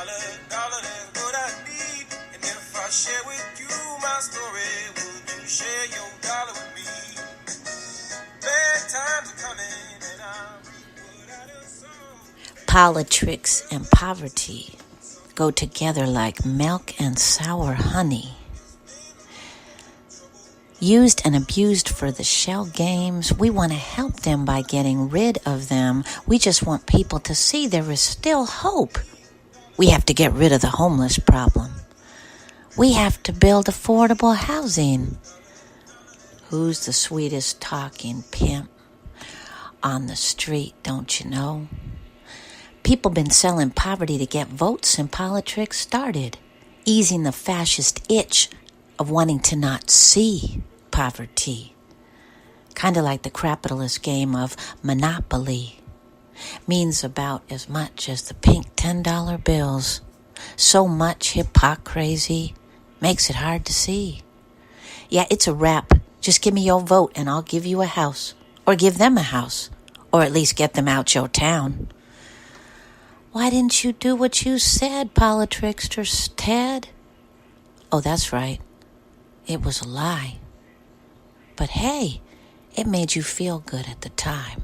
dollar, that's what I need. And if I share with you my story, would you share your dollar with me? Bad times are coming, and I'll put out a song. Politricks and poverty go together like milk and sour honey. Used and abused for the shell games, we want to help them by getting rid of them. We just want people to see there is still hope. We have to get rid of the homeless problem. We have to build affordable housing. Who's the sweetest talking pimp on the street, don't you know? People been selling poverty to get votes, and Politricks started, easing the fascist itch of wanting to not see poverty. Kind of like the capitalist game of Monopoly. Means about as much as the pink $10 bills. So much hypocrisy makes it hard to see. Yeah, it's a wrap. Just give me your vote and I'll give you a house. Or give them a house. Or at least get them out your town. Why didn't you do what you said, Politrickster Ted? Oh, that's right. It was a lie. But hey, it made you feel good at the time.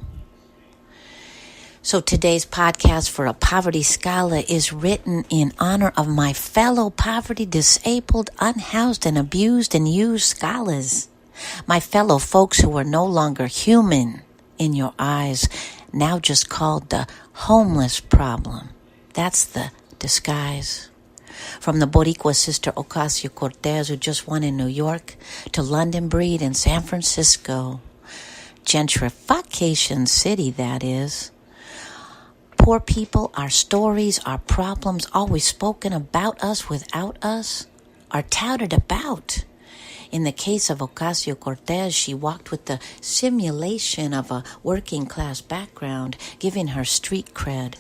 So today's podcast for a poverty scholar is written in honor of my fellow poverty-disabled, unhoused, and abused and used scholars. My fellow folks who are no longer human in your eyes, now just called the homeless problem. That's the disguise. From the Boricua sister Ocasio-Cortez, who just won in New York, to London Breed in San Francisco. Gentrification city, that is. Poor people, our stories, our problems, always spoken about us without us, are touted about. In the case of Ocasio-Cortez, she walked with the simulation of a working-class background, giving her street cred.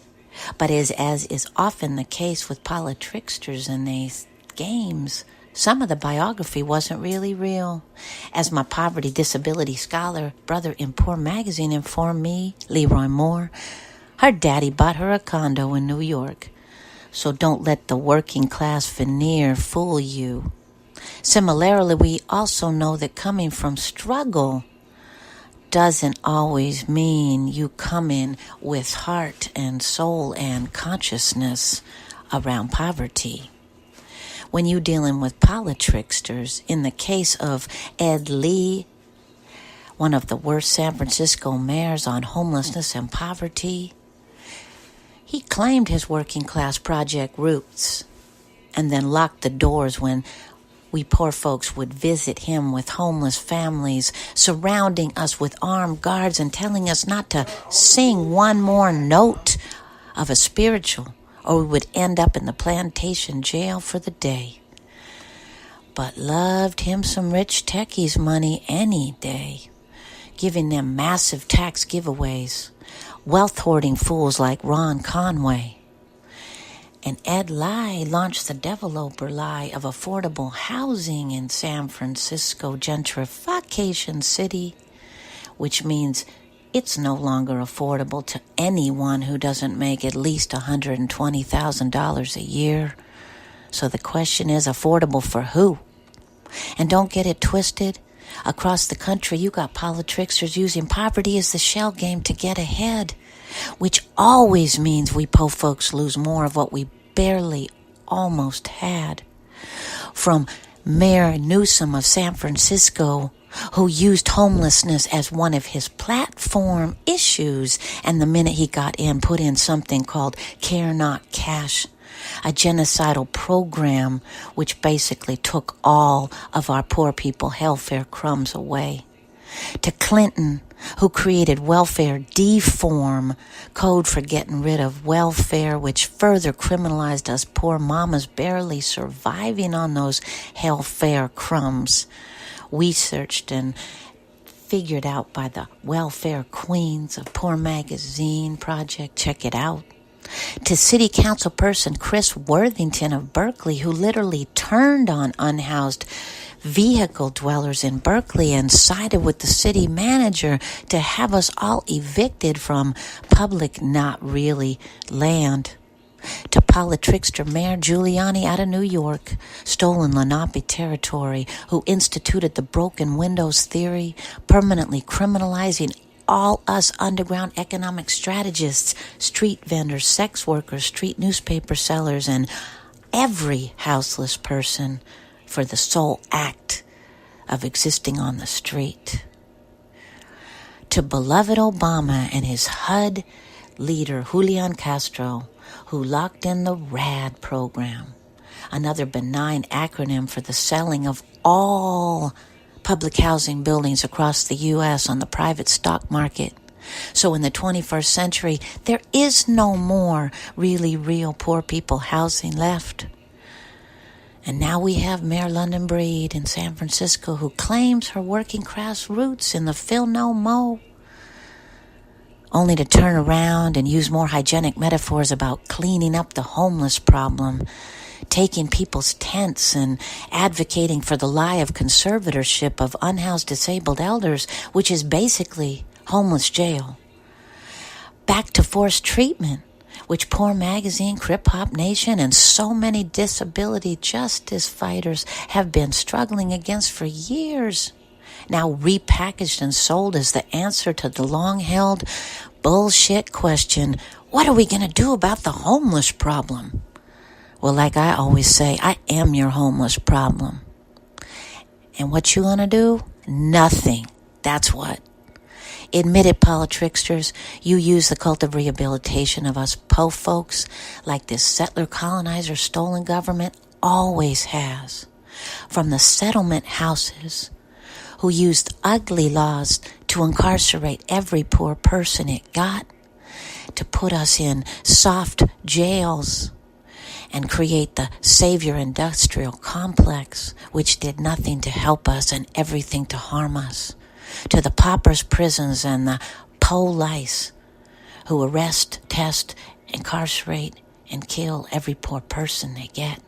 But as is often the case with politricksters in these games, some of the biography wasn't really real. As my poverty disability scholar brother in Poor Magazine informed me, Leroy Moore, her daddy bought her a condo in New York. So don't let the working class veneer fool you. Similarly, we also know that coming from struggle doesn't always mean you come in with heart and soul and consciousness around poverty. When you're dealing with politricksters, in the case of Ed Lee, one of the worst San Francisco mayors on homelessness and poverty, he claimed his working class project roots and then locked the doors when we poor folks would visit him with homeless families, surrounding us with armed guards and telling us not to sing one more note of a spiritual, or we would end up in the plantation jail for the day. But loved him some rich techies money any day, giving them massive tax giveaways, wealth-hoarding fools like Ron Conway. And Ed Lie launched the developer lie of affordable housing in San Francisco gentrification city, which means it's no longer affordable to anyone who doesn't make at least $120,000 a year. So the question is, affordable for who? And don't get it twisted. Across the country, you got politricksters using poverty as the shell game to get ahead, which always means we po folks lose more of what we barely almost had. From Mayor Newsom of San Francisco, who used homelessness as one of his platform issues, and the minute he got in, put in something called Care Not Cash, a genocidal program which basically took all of our poor people welfare crumbs away. To Clinton, who created welfare deform, code for getting rid of welfare, which further criminalized us poor mamas barely surviving on those welfare crumbs. We searched and figured out by the welfare queens of Poor Magazine Project. Check it out. To City Council person Chris Worthington of Berkeley, who literally turned on unhoused vehicle dwellers in Berkeley and sided with the city manager to have us all evicted from public not really land. to Politrickster Mayor Giuliani out of New York, stolen Lenape territory, who instituted the broken windows theory, permanently criminalizing all us underground economic strategists, street vendors, sex workers, street newspaper sellers, and every houseless person for the sole act of existing on the street. To beloved Obama and his HUD leader, Julian Castro, who locked in the RAD program, another benign acronym for the selling of all public housing buildings across the U.S. on the private stock market. So in the 21st century, there is no more really real poor people housing left. And now we have Mayor London Breed in San Francisco, who claims her working class roots in the Phil No Mo, only to turn around and use more hygienic metaphors about cleaning up the homeless problem, taking people's tents and advocating for the lie of conservatorship of unhoused disabled elders, which is basically homeless jail. Back to forced treatment, which Poor Magazine, Crip Hop Nation, and so many disability justice fighters have been struggling against for years. Now repackaged and sold as the answer to the long-held bullshit question, what are we going to do about the homeless problem? Well, like I always say, I am your homeless problem. And what you going to do? Nothing. That's what. Admit it, Politricksters, you use the cult of rehabilitation of us po folks like this settler colonizer stolen government always has. From the settlement houses who used ugly laws to incarcerate every poor person it got, to put us in soft jails and create the savior industrial complex, which did nothing to help us and everything to harm us, to the paupers prisons and the police who arrest, test, incarcerate, and kill every poor person they get.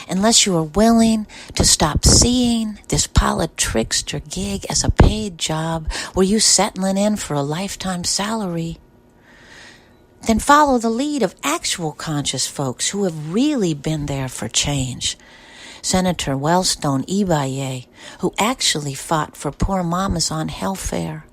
Unless you are willing to stop seeing this Politrickster gig as a paid job where you settling in for a lifetime salary, then follow the lead of actual conscious folks who have really been there for change. Senator Wellstone Ibaye, who actually fought for poor mamas on welfare.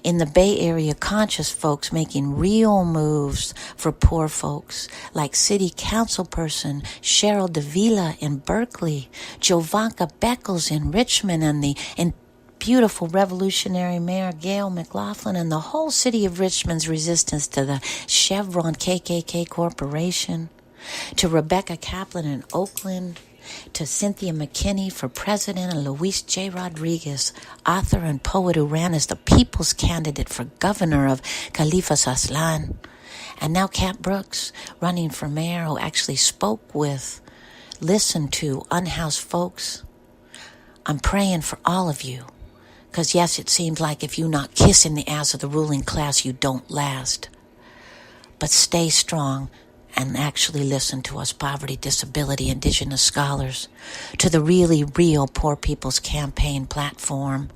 In the Bay Area, conscious folks making real moves for poor folks, like City Councilperson Cheryl Davila in Berkeley, Jovanka Beckles in Richmond, and the beautiful revolutionary Mayor Gail McLaughlin, and the whole city of Richmond's resistance to the Chevron KKK Corporation, to Rebecca Kaplan in Oakland, to Cynthia McKinney for president, and Luis J. Rodriguez, author and poet who ran as the people's candidate for governor of Califas Aslan, and now Cat Brooks running for mayor, who actually spoke with, listened to unhoused folks. I'm praying for all of you, because yes, it seems like if you're not kissing the ass of the ruling class, you don't last. But stay strong and actually listen to us poverty, disability, indigenous scholars, to the really real Poor People's Campaign platform,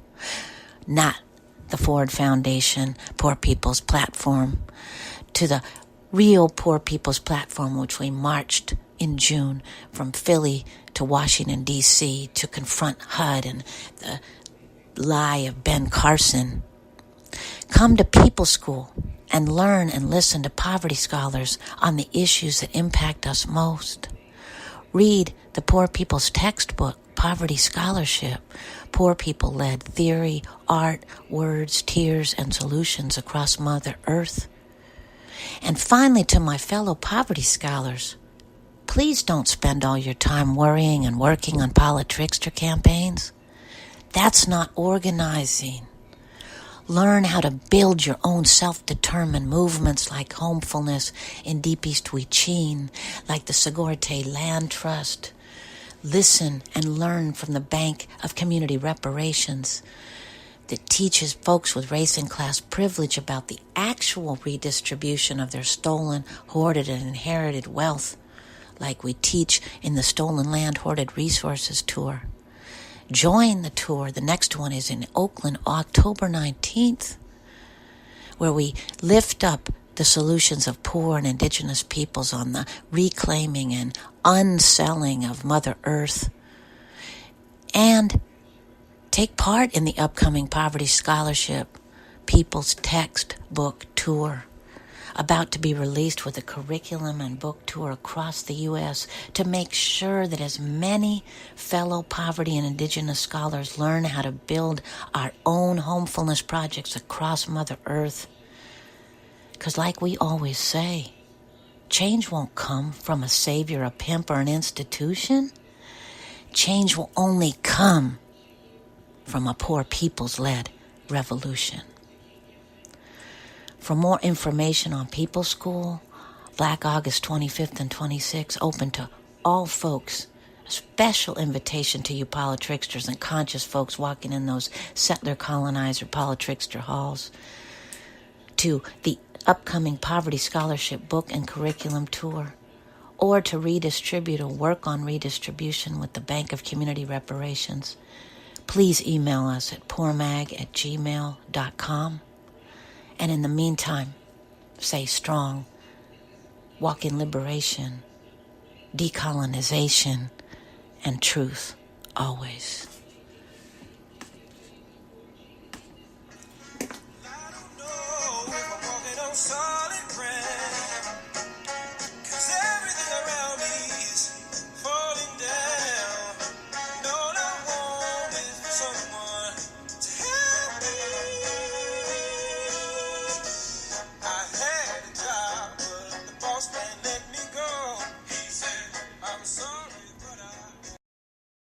not the Ford Foundation Poor People's Platform, to the real Poor People's Platform, which we marched in June from Philly to Washington, D.C. to confront HUD and the lie of Ben Carson. Come to People School and learn and listen to poverty scholars on the issues that impact us most. Read the Poor People's textbook, Poverty Scholarship, Poor People-Led Theory, Art, Words, Tears, and Solutions Across Mother Earth. And finally, to my fellow poverty scholars, please don't spend all your time worrying and working on Politrickster campaigns. That's not organizing. Learn how to build your own self-determined movements like Homefulness in Deep East Huichin, like the Segorte Land Trust. Listen and learn from the Bank of Community Reparations that teaches folks with race and class privilege about the actual redistribution of their stolen, hoarded, and inherited wealth, like we teach in the Stolen Land Hoarded Resources Tour. Join the tour. The next one is in Oakland, October 19th, where we lift up the solutions of poor and indigenous peoples on the reclaiming and unselling of Mother Earth, and take part in the upcoming Poverty Scholarship People's Textbook Tour, about to be released with a curriculum and book tour across the U.S. to make sure that as many fellow poverty and indigenous scholars learn how to build our own homefulness projects across Mother Earth. Because like we always say, change won't come from a savior, a pimp, or an institution. Change will only come from a poor people's-led revolution. For more information on People's School, Black August 25th and 26th, open to all folks. A special invitation to you politricksters and conscious folks walking in those settler, colonizer, politrickster halls, to the upcoming Poverty Scholarship Book and Curriculum Tour, or to redistribute or work on redistribution with the Bank of Community Reparations. Please email us at poormag@gmail.com. And in the meantime, stay strong, walk in liberation, decolonization, and truth always.